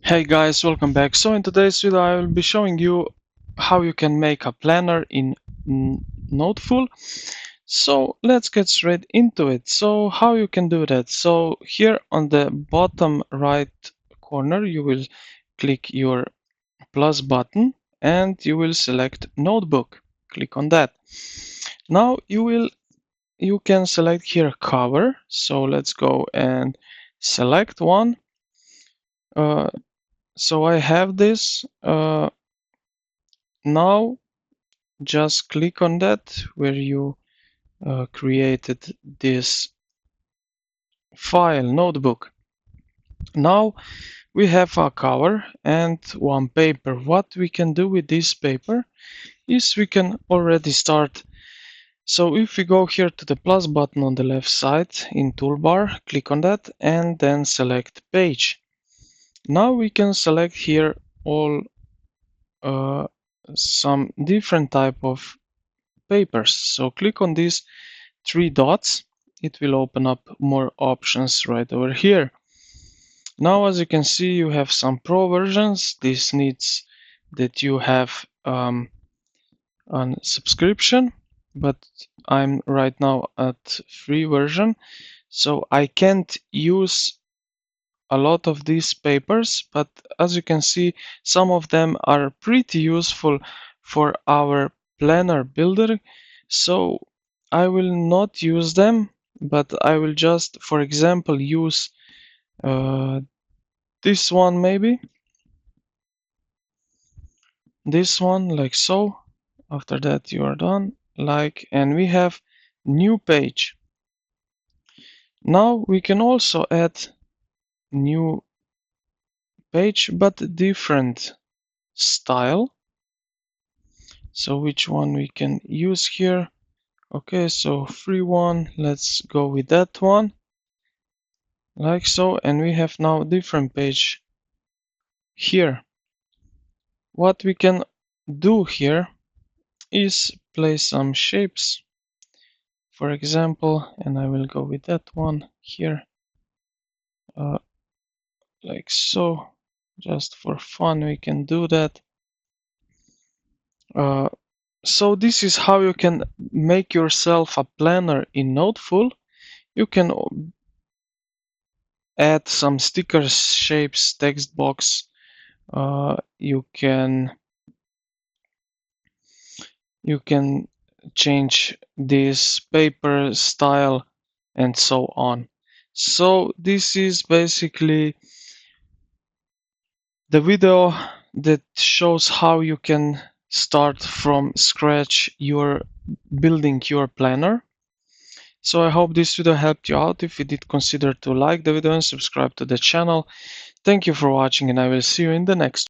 Hey guys, welcome back. So in today's video I will be showing you how you can make a planner in Noteful. So let's get straight into it. So how you can do that? So here on the bottom right corner you will click your plus button and you will select notebook. Click on that. Now you can select here cover. So let's go and select one. So I have this. Now just click on that where you created this file notebook. Now we have a cover and one paper. What we can do with this paper is we can already start. So if we go here to the plus button on the left side in toolbar, click on that and then select page. Now we can select here all some different type of papers. So click on these three dots. It will open up more options right over here. Now, as you can see, you have some pro versions. This needs that you have a subscription, but I'm right now at free version, so I can't use a lot of these papers, but as you can see, some of them are pretty useful for our planner builder. So I will not use them, but I will just, for example, use this one maybe. This one like so. After that you are done. And we have new page. Now we can also add new page, but different style. So which one we can use here? Okay, so free one, let's go with that one. Like so, and we have now different page here. What we can do here is place some shapes, for example, and I will go with that one here, like so. Just for fun we can do that. So this is how you can make yourself a planner in Noteful. You can add some stickers, shapes, text box. You can change this paper style and so on. So this is basically the video that shows how you can start from scratch your building your planner. So I hope this video helped you out. If you did, consider to like the video and subscribe to the channel. Thank you for watching, and I will see you in the next